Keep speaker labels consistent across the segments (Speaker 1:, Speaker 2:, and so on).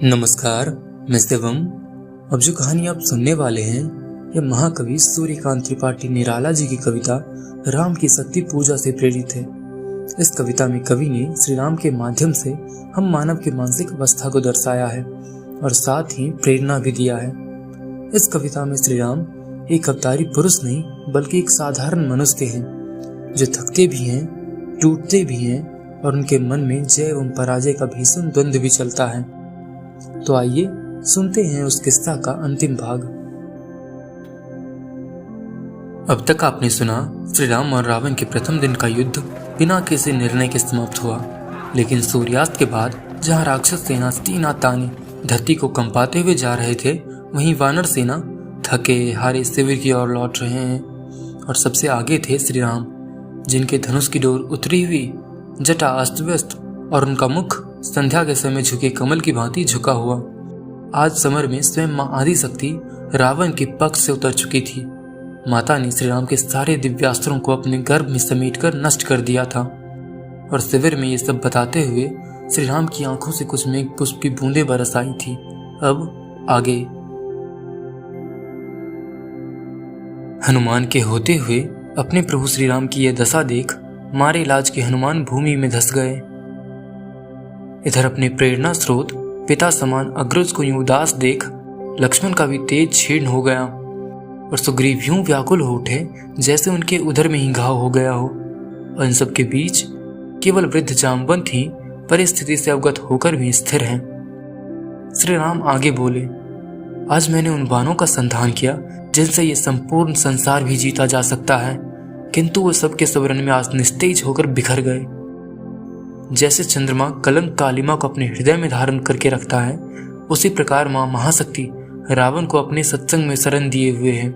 Speaker 1: नमस्कार, मैं शिवम। अब जो कहानी आप सुनने वाले हैं यह महाकवि सूर्यकांत त्रिपाठी निराला जी की कविता राम की शक्ति पूजा से प्रेरित है। इस कविता में कवि ने श्री राम के माध्यम से हम मानव की मानसिक अवस्था को दर्शाया है और साथ ही प्रेरणा भी दिया है। इस कविता में श्री राम एक अवतारी पुरुष नहीं बल्कि एक साधारण मनुष्य हैं जो थकते भी हैं, टूटते भी हैं और उनके मन में जय एवं पराजय का भीषण द्वंद्व भी चलता है। तो आइए सुनते हैं उस किस्सा का अंतिम भाग। अब तक आपने सुना श्री राम और रावण के प्रथम दिन का युद्ध बिना किसी निर्णय के समाप्त हुआ, लेकिन सूर्यास्त के बाद जहां राक्षस सेना तीना तानी धरती को कंपाते हुए जा रहे थे, वहीं वानर सेना थके हारे शिविर की ओर लौट रहे हैं। और सबसे आगे थे श्री राम, जिनके धनुष की डोर उतरी हुई, जटा अस्त व्यस्त और उनका मुख संध्या के समय झुके कमल की भांति झुका हुआ। आज समर में स्वयं मां आदिशक्ति रावण के पक्ष से उतर चुकी थी। माता ने श्री राम के सारे दिव्यास्त्रों को अपने गर्भ में समेटकर नष्ट कर दिया था और शिविर में ये सब बताते हुए श्री राम की आंखों से कुछ मेघ पुष्प की बूंदें बरस आई थी। अब आगे हनुमान के होते हुए अपने प्रभु श्री राम की यह दशा देख मारे लाज के हनुमान भूमि में धस गए। इधर अपने प्रेरणा स्रोत पिता समान अग्रज को यूं उदास देख लक्ष्मण का भी तेज क्षीण हो गया और सुग्रीव यूं व्याकुल हो उठे जैसे उनके उधर में ही घाव हो गया हो। और इन सब के बीच केवल वृद्ध जामवंत ही परिस्थिति से अवगत होकर भी स्थिर हैं। श्री राम आगे बोले, आज मैंने उन बाणों का संधान किया जिनसे ये संपूर्ण संसार भी जीता जा सकता है, किंतु वो सबके सब रण में आज निस्तेज होकर बिखर गए। जैसे चंद्रमा कलंक कालिमा को अपने हृदय में धारण करके रखता है, उसी प्रकार मां महाशक्ति रावण को अपने सत्संग में शरण दिए हुए है,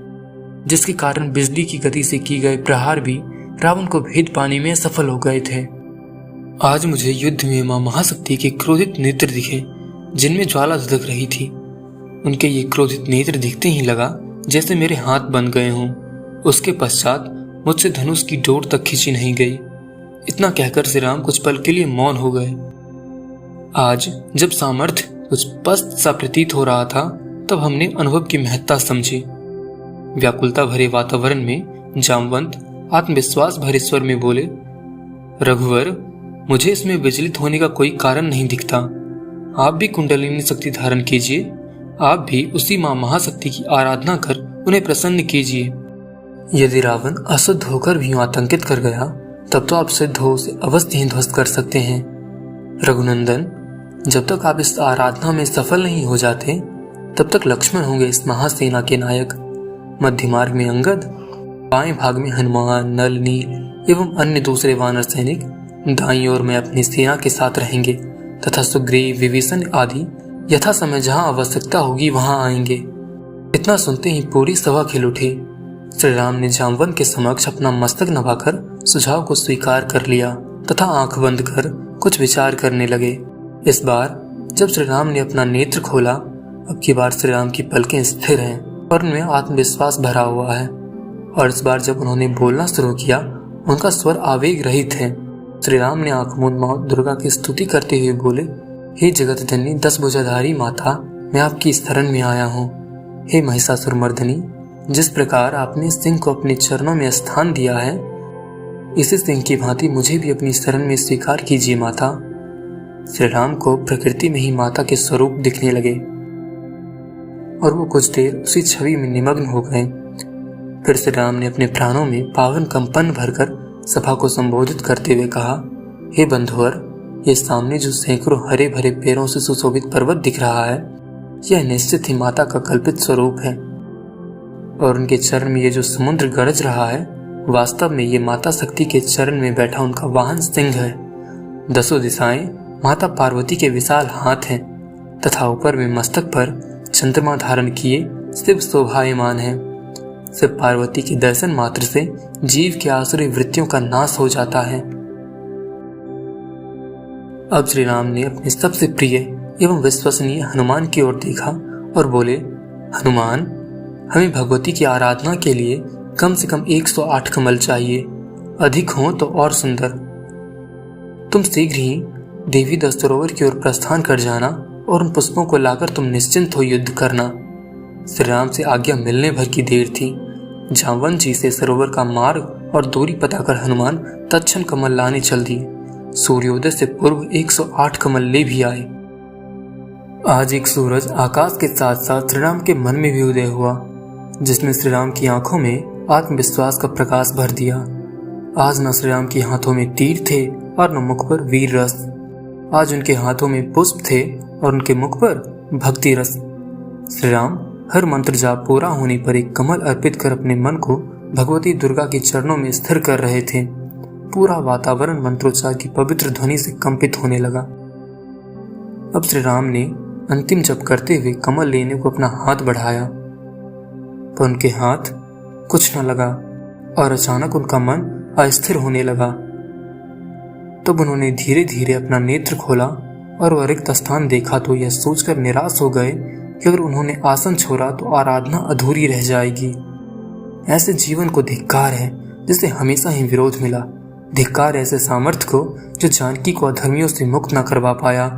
Speaker 1: जिसके कारण बिजली की गति से की गए प्रहार भी रावण को भेद पाने में सफल हो गए थे। आज मुझे युद्ध में मां महाशक्ति के क्रोधित नेत्र दिखे, जिनमें ज्वाला धधक रही थी। उनके ये क्रोधित नेत्र दिखते ही लगा जैसे मेरे हाथ बन गए हों। उसके पश्चात मुझसे धनुष की डोर तक खींची नहीं गई। इतना कहकर श्री राम कुछ पल के लिए मौन हो गए। आज जब सामर्थ्य कुछ पस्त सा प्रतीत हो रहा था, तब हमने अनुभव की महत्ता समझी। व्याकुलता भरे वातावरण में जामवंत आत्मविश्वास भरे स्वर में बोले, रघुवर, मुझे इसमें विचलित होने का कोई कारण नहीं दिखता। आप भी कुंडलिनी शक्ति धारण कीजिए, आप भी उसी मां महाशक्ति की आराधना कर उन्हें प्रसन्न कीजिए। यदि रावण अशुद्ध होकर भी आतंकित कर गया, तब तो आप सिद्ध हो उसे अवश्य ही ध्वस्त कर सकते हैं। रघुनंदन, जब तक आप इस आराधना में सफल नहीं हो जाते, तब तक लक्ष्मण होंगे इस महासेना के नायक। मध्य मार्ग में अंगद, बाएं भाग में हनुमान, नल, नील एवं अन्य दूसरे वानर सैनिक, दाईं ओर में अपनी सेना के साथ रहेंगे तथा सुग्रीव, विभीषण आदि यथा समय जहां आवश्यकता होगी वहां आएंगे। इतना सुनते ही पूरी सभा खिल उठी। श्री राम ने जामवंत के समक्ष अपना मस्तक नभाकर सुझाव को स्वीकार कर लिया तथा आंख बंद कर कुछ विचार करने लगे। इस बार जब श्री राम ने अपना नेत्र खोला, अब की बार श्री राम की पलकें स्थिर हैं और उनमें आत्मविश्वास भरा हुआ है। और इस बार जब उन्होंने बोलना शुरू किया, उनका स्वर आवेग रहित है। श्री राम ने आंख मूंद मां दुर्गा की स्तुति करते हुए बोले, हे जगत जननी 10 भुजाधारी माता, मैं आपकी शरण में आया हूँ। हे महिषासुर मर्दनी, जिस प्रकार आपने सिंह को अपने चरणों में स्थान दिया है, इसी सिंह की भांति मुझे भी अपनी शरण में स्वीकार कीजिए माता। श्री राम को प्रकृति में ही माता के स्वरूप दिखने लगे और वो कुछ देर उसी छवि में निमग्न हो गए। फिर श्री राम ने अपने प्राणों में पावन कंपन भरकर सभा को संबोधित करते हुए कहा, हे बंधुवर, ये सामने जो सैकड़ों हरे भरे पेड़ों से सुशोभित पर्वत दिख रहा है, यह निश्चित ही माता का कल्पित स्वरूप है। और उनके चरण में ये जो समुद्र गरज रहा है, वास्तव में ये माता शक्ति के चरण में बैठा उनका वाहन सिंह है। 10 दिशाएं माता पार्वती के विशाल हाथ हैं तथा ऊपर में मस्तक पर चंद्रमा धारण किए शिव शोभायमान है। शिव पार्वती के दर्शन मात्र से जीव के आसुरी वृत्तियों का नाश हो जाता है। अब श्री राम ने अपने सबसे प्रिय एवं विश्वसनीय हनुमान की ओर देखा और बोले, हनुमान, हमें भगवती की आराधना के लिए कम से कम 108 कमल चाहिए, अधिक हो तो और सुंदर। तुम शीघ्र ही देवी दस्तरोवर की ओर प्रस्थान कर जाना और उन पुष्पों को लाकर तुम निश्चिंत हो युद्ध करना। श्री राम से आज्ञा मिलने भर की देर थी। जामवन जी से सरोवर का मार्ग और दूरी पता कर हनुमान तत्क्षण कमल लाने चल दिए। सूर्योदय से पूर्व 108 कमल ले भी आए। आज एक सूरज आकाश के साथ साथ श्री राम के मन में भी उदय हुआ, जिसने श्री राम की आंखों में आत्मविश्वास का प्रकाश भर दिया। आज न श्री राम के हाथों में तीर थे और न मुख पर वीर रस। आज उनके हाथों में पुष्प थे और उनके मुख पर भक्ति रस। श्री राम हर मंत्र जाप पूरा होने पर एक कमल अर्पित कर अपने मन को भगवती दुर्गा के चरणों में स्थिर कर रहे थे। पूरा वातावरण मंत्रोच्चार की पवित्र ध्वनि से कंपित होने लगा। अब श्री राम ने अंतिम जप करते हुए कमल लेने को अपना हाथ बढ़ाया, पर उनके हाथ कुछ न लगा और अचानक उनका मन अस्थिर होने लगा। तब उन्होंने धीरे धीरे अपना नेत्र खोला और वह रिक्त स्थान देखा तो यह सोचकर निराश हो गए कि अगर उन्होंने आसन छोड़ा तो आराधना अधूरी रह जाएगी। ऐसे जीवन को धिक्कार है जिसे हमेशा ही विरोध मिला। धिक्कार ऐसे सामर्थ्य को जो जानकी को अधर्मियों से मुक्त न करवा पाया।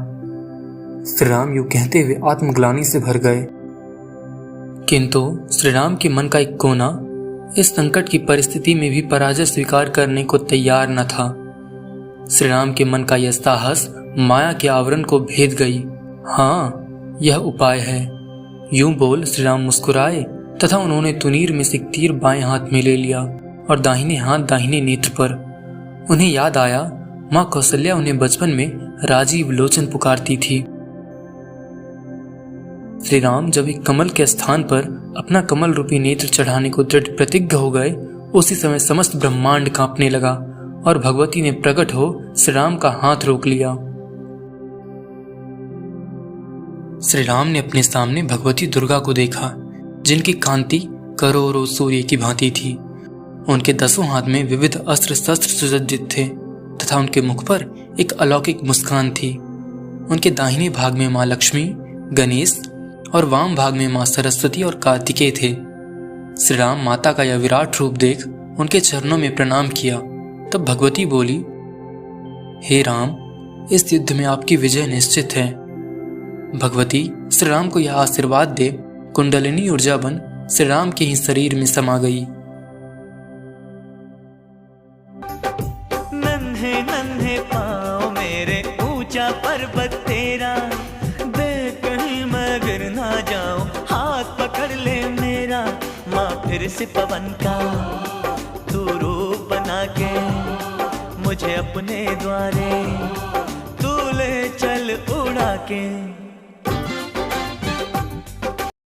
Speaker 1: श्री राम यूं कहते हुए आत्मग्लानि से भर गए। किंतु श्री राम के मन का एक कोना इस संकट की परिस्थिति में भी पराजय स्वीकार करने को तैयार न था। श्री राम के मन का यह साहस माया के आवरण को भेद गई। हाँ, यह उपाय है। यूं बोल श्री राम मुस्कुराए तथा उन्होंने तुनीर में से एक तीर बाएं हाथ में ले लिया और दाहिने हाथ दाहिने नेत्र पर। उन्हें याद आया माँ कौशल्या उन्हें बचपन में राजीव लोचन पुकारती थी। श्री राम जब एक कमल के स्थान पर अपना कमल रूपी नेत्र चढ़ाने को दृढ़ प्रतिज्ञ हो गए, उसी समय समस्त ब्रह्मांड कांपने लगा और भगवती ने प्रकट हो श्री राम का हाथ रोक लिया। श्री राम ने अपने सामने भगवती दुर्गा को देखा, जिनकी कांति करोड़ों सूर्य की भांति थी। उनके 10 हाथ में विविध अस्त्र शस्त्र सुसज्जित थे तथा उनके मुख पर एक अलौकिक मुस्कान थी। उनके दाहिने भाग में माँ लक्ष्मी, गणेश और वाम भाग में माँ सरस्वती और कार्तिकेय थे। श्री राम माता का यह विराट रूप देख उनके चरणों में प्रणाम किया। तब भगवती बोली, हे राम, इस युद्ध में आपकी विजय निश्चित है। भगवती श्री राम को यह आशीर्वाद दे कुंडलिनी ऊर्जा बन श्री राम के ही शरीर में समा गई।
Speaker 2: नन्हे नन्हे पाँव मेरे ऊंचा पर्वत तेरा, देख कहीं मैं गिर ना जाऊं, हाथ पकड़ ले मेरा। माँ फिर से पवन का तू रूप बना के मुझे अपने द्वारे तू ले चल उड़ा के।